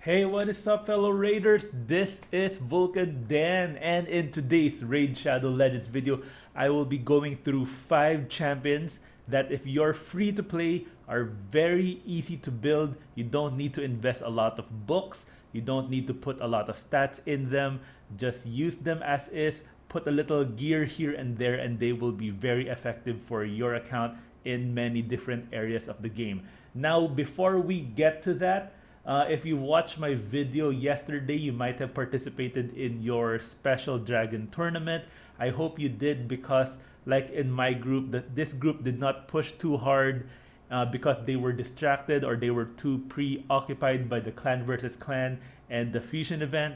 Hey, what is up, fellow raiders? This is Vulcan Dan, and in today's Raid Shadow Legends video, I will be going through 5 champions that, if you're free to play, are very easy to build. You don't need to invest a lot of books, you don't need to put a lot of stats in them, just use them as is, put a little gear here and there, and they will be very effective for your account in many different areas of the game. Now, before we get to that, if you watched my video yesterday, you might have participated in your special dragon tournament. I hope you did, because like in my group, this group did not push too hard because they were distracted or they were too preoccupied by the clan versus clan and the fusion event,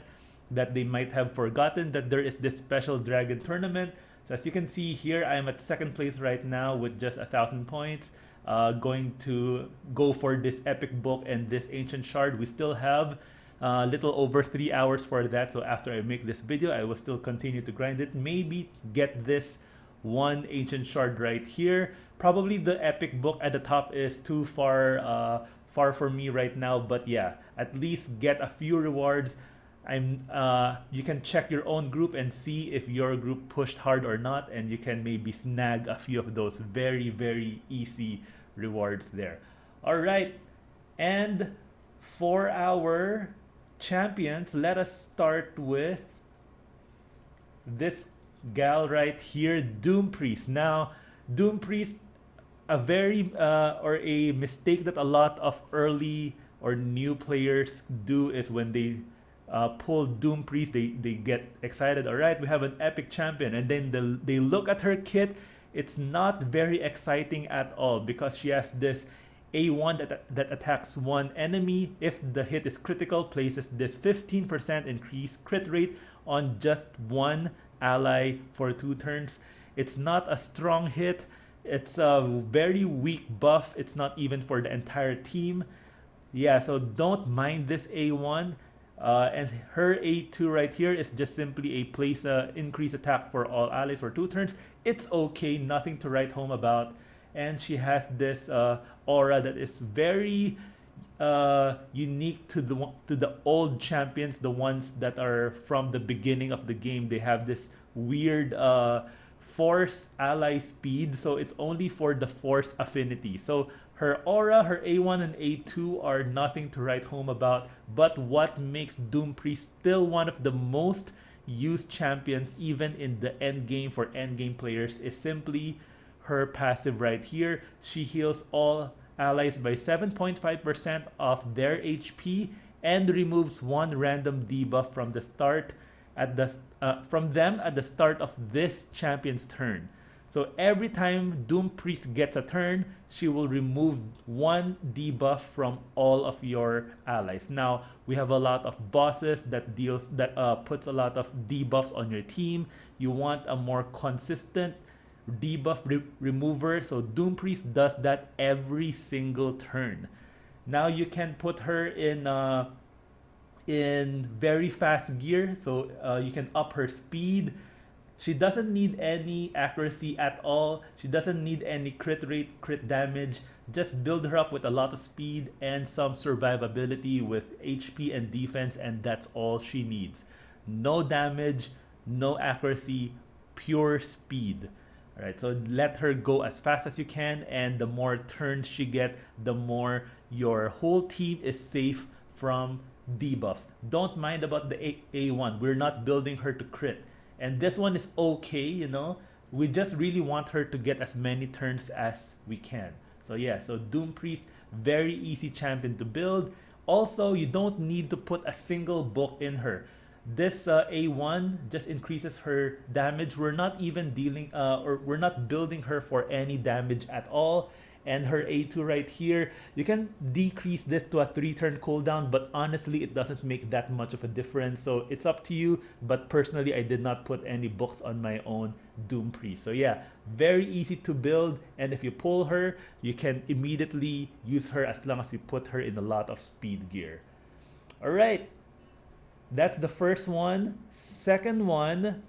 that they might have forgotten that there is this special dragon tournament. So as you can see here, I am at 2nd place right now with just 1,000 points. Going to go for this epic book and this ancient shard. We still have a little over 3 hours for that, so after I make this video, I will still continue to grind it, maybe get this one ancient shard right here. Probably the epic book at the top is too far for me right now, but yeah, at least get a few rewards. You can check your own group and see if your group pushed hard or not, and you can maybe snag a few of those very easy rewards there. All right, and for our champions, let us start with this gal right here, Doom Priest. Now, Doom Priest, a mistake that a lot of early or new players do is when they pull Doom Priest, they get excited. All right, we have an epic champion, and then they look at her kit. It's not very exciting at all, because she has this A1 that attacks one enemy. If the hit is critical, places this 15% increased crit rate on just one ally for 2 turns. It's not a strong hit. It's a very weak buff. It's not even for the entire team. Yeah, so don't mind this A1. And her A2 right here is just simply a place increase attack for all allies for 2 turns. It's okay, nothing to write home about. And she has this aura that is very unique to the old champions, the ones that are from the beginning of the game. They have this weird force ally speed, so it's only for the force affinity. So her aura, her A1 and A2 are nothing to write home about, but what makes Doom Priest still one of the most used champions even in the end game for end game players is simply her passive right here. She heals all allies by 7.5% of their HP and removes one random debuff from the start from them at the start of this champion's turn. So every time Doom Priest gets a turn, she will remove one debuff from all of your allies. Now, we have a lot of bosses that puts a lot of debuffs on your team. You want a more consistent debuff remover, so Doom Priest does that every single turn. Now you can put her in very fast gear, so you can up her speed. She doesn't need any accuracy at all. She doesn't need any crit rate, crit damage. Just build her up with a lot of speed and some survivability with HP and defense, and that's all she needs. No damage, no accuracy, pure speed. All right, so let her go as fast as you can, and the more turns she gets, the more your whole team is safe from debuffs. Don't mind about the A1. We're not building her to crit. And this one is okay, you know. We just really want her to get as many turns as we can. So yeah, so Doom Priest, very easy champion to build. Also, you don't need to put a single book in her. This A1 just increases her damage. We're not even we're not building her for any damage at all. And her A2 right here, you can decrease this to a 3-turn cooldown, but honestly, it doesn't make that much of a difference. So it's up to you, but personally, I did not put any books on my own Doom Priest. So yeah, very easy to build, and if you pull her, you can immediately use her as long as you put her in a lot of speed gear. All right, that's the first one. Second one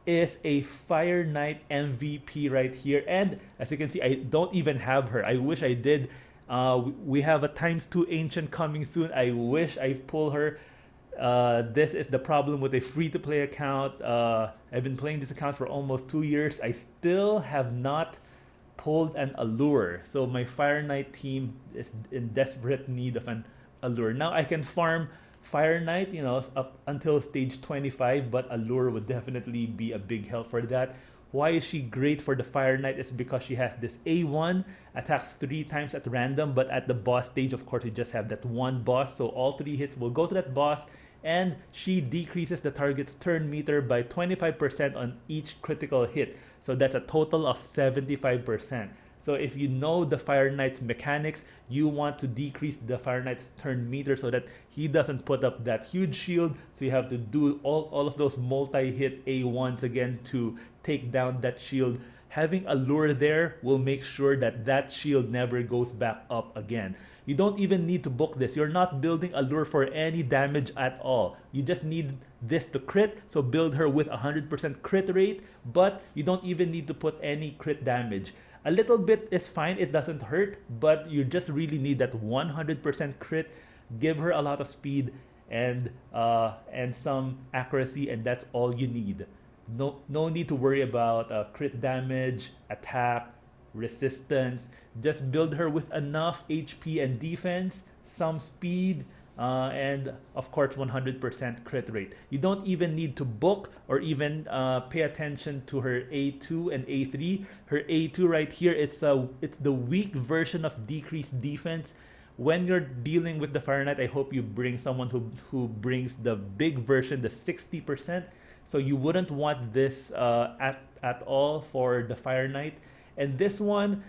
is a Fire Knight MVP right here, and as you can see, I don't even have her. I wish I did. We have a ×2 ancient coming soon. I wish I pull her. This is the problem with a free-to-play account. I've been playing this account for almost 2 years. I still have not pulled an allure. So my Fire Knight team is in desperate need of an allure. Now I can farm Fire Knight, up until stage 25, but allure would definitely be a big help for that. Why is she great for the Fire Knight? It's because she has this A1, attacks 3 times at random, but at the boss stage, of course, you just have that one boss, so all 3 hits will go to that boss, and she decreases the target's turn meter by 25% on each critical hit. So that's a total of 75%. So if you know the Fire Knight's mechanics, you want to decrease the Fire Knight's turn meter so that he doesn't put up that huge shield. So you have to do all of those multi-hit A1s again to take down that shield. Having a lure there will make sure that that shield never goes back up again. You don't even need to book this. You're not building a lure for any damage at all. You just need this to crit, so build her with 100% crit rate, but you don't even need to put any crit damage. A little bit is fine, it doesn't hurt, but you just really need that 100% crit. Give her a lot of speed and some accuracy, and that's all you need. No need to worry about crit damage, attack, resistance. Just build her with enough HP and defense, some speed, and of course 100% crit rate. You don't even need to book or even pay attention to her A2 and A3. Her A2 right here, it's the weak version of decreased defense. When you're dealing with the Fire Knight, I hope you bring someone who brings the big version, the 60%. So you wouldn't want this at all for the Fire Knight. And this one,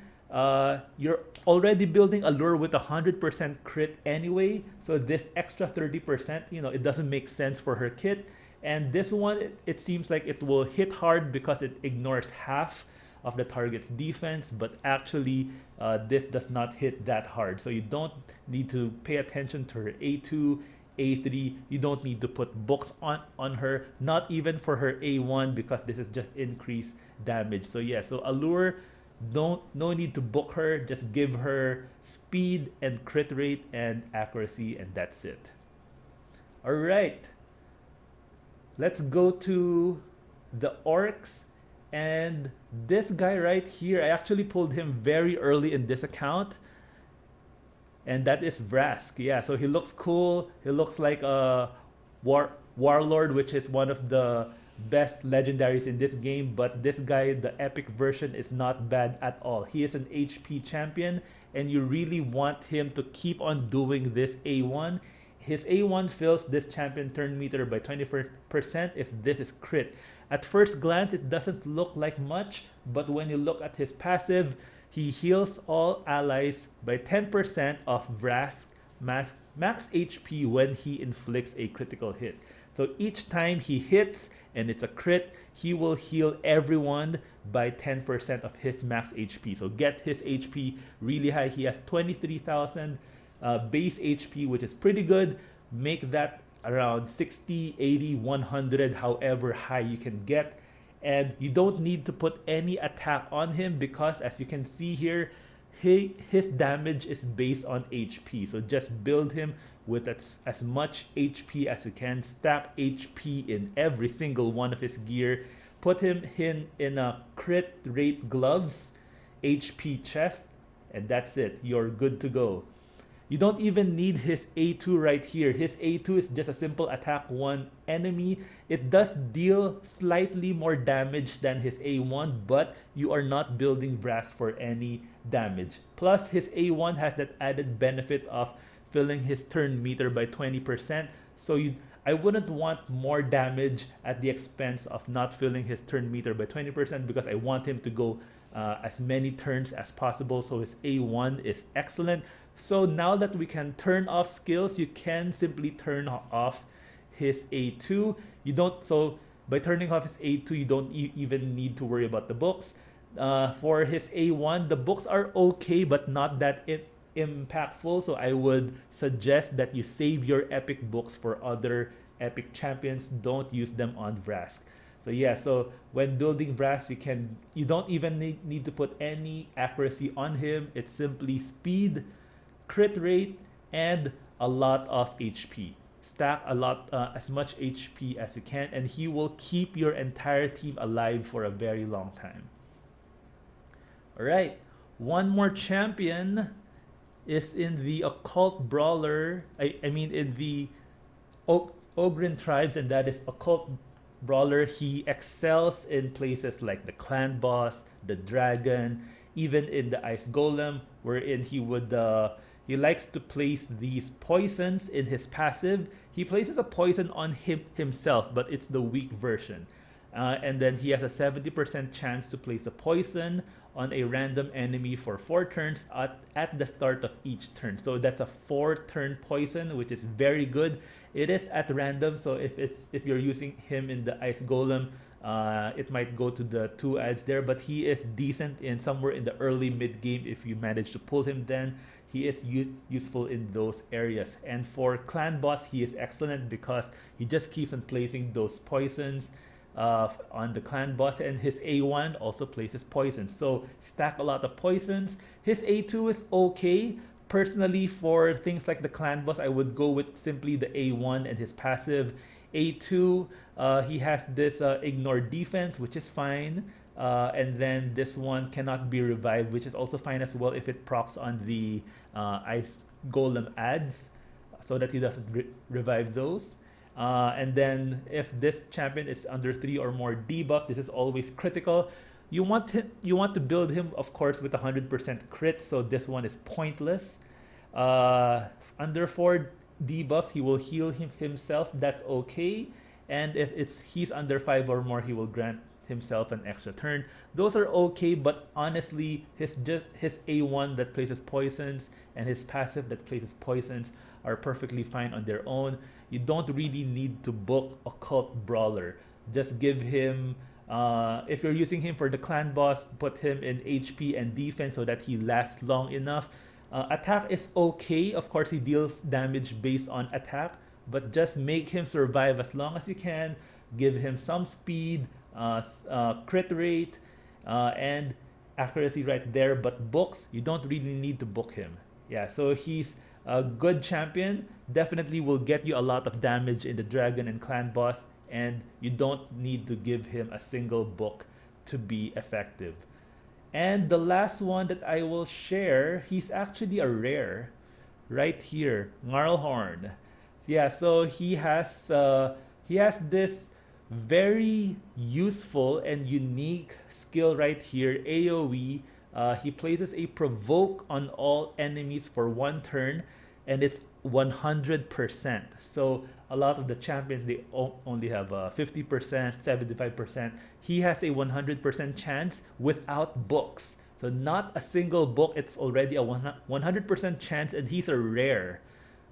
you're already building a lure with 100% crit anyway. So this extra 30%, it doesn't make sense for her kit. And this one, it seems like it will hit hard because it ignores half of the target's defense. But actually, this does not hit that hard. So you don't need to pay attention to her A2, A3. You don't need to put books on her, not even for her A1, because this is just increased damage. So yeah, so allure, no need to book her. Just give her speed and crit rate and accuracy, and that's it. All right, let's go to the orcs. And this guy right here, I actually pulled him very early in this account, and that is Vrask. Yeah, so he looks cool. He looks like a warlord, which is one of the best legendaries in this game. But this guy, the epic version, is not bad at all. He is an HP champion, and you really want him to keep on doing this A1. His A1 fills this champion turn meter by 20% if this is crit. At first glance, it doesn't look like much, but when you look at his passive, he heals all allies by 10% of Vrask max HP when he inflicts a critical hit. So each time he hits and it's a crit, he will heal everyone by 10% of his max HP. So get his HP really high. He has 23,000 base HP, which is pretty good. Make that around 60, 80, 100, however high you can get. And you don't need to put any attack on him because, as you can see here, his damage is based on HP. So just build him with as much HP as you can. Stack HP in every single one of his gear. Put him in a crit rate gloves, HP chest, and that's it. You're good to go. You don't even need his A2 right here. His A2 is just a simple attack one enemy. It does deal slightly more damage than his A1, but you are not building Vrask for any damage. Plus, his A1 has that added benefit of filling his turn meter by 20%. So I wouldn't want more damage at the expense of not filling his turn meter by 20% because I want him to go as many turns as possible. So his A1 is excellent. So now that we can turn off skills, you can simply turn off his A2. So by turning off his A2, you don't even need to worry about the books. For his A1, the books are okay, but not that impactful. So I would suggest that you save your epic books for other epic champions. Don't use them on Vrask. So yeah, so when building Vrask, you don't even need to put any accuracy on him. It's simply speed, crit rate, and a lot of HP. Stack a lot, as much HP as you can, and he will keep your entire team alive for a very long time. All right, one more champion is in the Occult Brawler. I mean, in the Ogren tribes, and that is Occult Brawler. He excels in places like the Clan Boss, the Dragon, even in the Ice Golem, wherein he likes to place these poisons in his passive. He places a poison on himself, but it's the weak version. And then he has a 70% chance to place a poison on a random enemy for 4 turns at the start of each turn. So that's a 4-turn poison, which is very good. It is at random, so if you're using him in the Ice Golem, it might go to the 2 ads there, but he is decent in somewhere in the early mid game. If you manage to pull him, then he is useful in those areas. And for Clan Boss, he is excellent because he just keeps on placing those poisons on the Clan Boss, and his A1 also places poisons, so stack a lot of poisons. His A2 is okay. Personally, for things like the Clan Boss, I would go with simply the A1 and his passive. A2, he has this ignore defense, which is fine, and then this one cannot be revived, which is also fine as well if it procs on the Ice Golem ads, so that he doesn't revive those. And then if this champion is under 3 or more debuff, this is always critical. You want to build him, of course, with 100% crit, so this one is pointless. Under 4 debuffs, he will heal himself. That's okay. And if he's under 5 or more, he will grant himself an extra turn. Those are okay, but honestly, his A1 that places poisons and his passive that places poisons are perfectly fine on their own. You don't really need to book Occult Brawler. Just give him, if you're using him for the Clan Boss, put him in HP and defense so that he lasts long enough. Attack is okay. Of course, he deals damage based on attack, but just make him survive as long as you can. Give him some speed, crit rate, and accuracy right there. But books, you don't really need to book him. Yeah, so he's a good champion. Definitely will get you a lot of damage in the Dragon and Clan Boss, and you don't need to give him a single book to be effective. And the last one that I will share, he's actually a rare right here, Marlhorn. Yeah, so he has this very useful and unique skill right here, AoE. He places a provoke on all enemies for 1 turn, and it's 100%. So a lot of the champions, they only have 50%, 75%. He has a 100% chance without books. So not a single book, it's already a 100% chance, and he's a rare.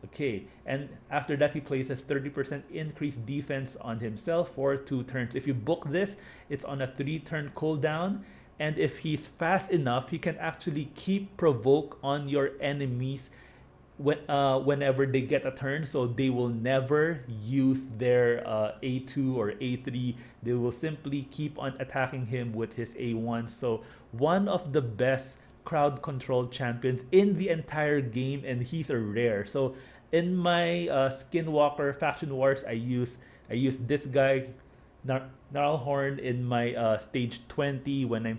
Okay, and after that he places 30% increased defense on himself for 2 turns. If you book this, it's on a 3-turn cooldown, and if he's fast enough, he can actually keep provoke on your enemies whenever they get a turn, so they will never use their A2 or A3. They will simply keep on attacking him with his A1. So one of the best crowd control champions in the entire game, and he's a rare. So in my Skinwalker Faction Wars, I use this guy, Marlhorn, in my stage 20 when I'm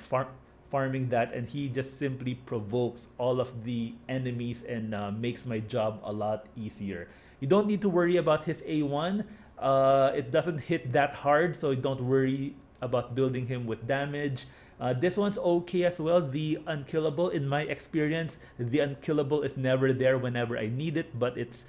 farming that, and he just simply provokes all of the enemies and makes my job a lot easier. You don't need to worry about his A1. It doesn't hit that hard, so don't worry about building him with damage. This one's okay as well. The unkillable, in my experience, the unkillable is never there whenever I need it, but it's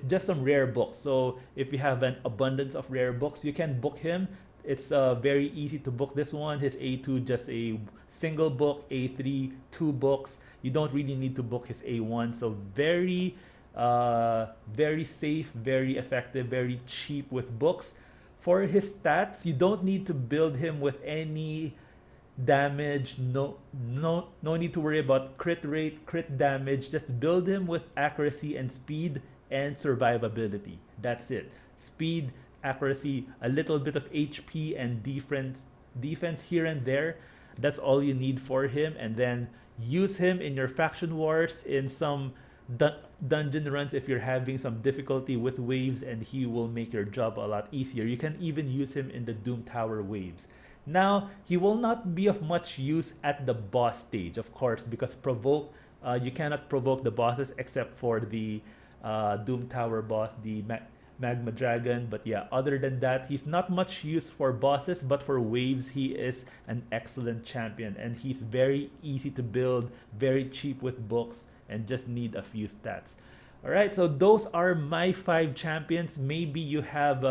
just some rare books. So if you have an abundance of rare books, you can book him. It's very easy to book this one. His A2 just a single book, A3 2 books. You don't really need to book his A1. So very safe, very effective, very cheap with books. For his stats, you don't need to build him with any damage. No need to worry about crit rate, crit damage. Just build him with accuracy and speed and survivability. That's it. Speed, accuracy, a little bit of HP and defense here and there. That's all you need for him, and then use him in your faction wars in some dungeon runs if you're having some difficulty with waves, and he will make your job a lot easier. You can even use him in the Doom Tower waves. Now, he will not be of much use at the boss stage, of course, because you cannot provoke the bosses except for the Doom Tower boss, the Magma Dragon. But yeah, other than that, he's not much use for bosses, but for waves, he is an excellent champion, and he's very easy to build, very cheap with books, and just need a few stats. All right, so those are my 5 champions. Maybe you have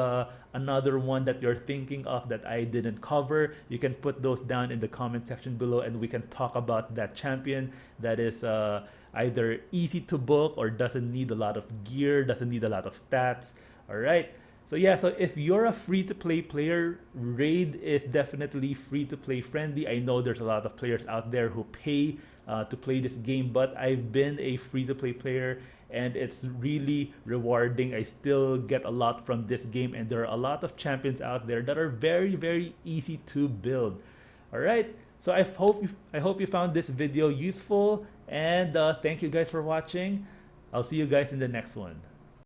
another one that you're thinking of that I didn't cover. You can put those down in the comment section below, and we can talk about that champion that is either easy to book or doesn't need a lot of gear, doesn't need a lot of stats. All right. So yeah, so if you're a free-to-play player, Raid is definitely free-to-play friendly. I know there's a lot of players out there who pay to play this game, but I've been a free-to-play player, and it's really rewarding. I still get a lot from this game, and there are a lot of champions out there that are very, very easy to build. All right, so I hope you found this video useful, and thank you guys for watching. I'll see you guys in the next one.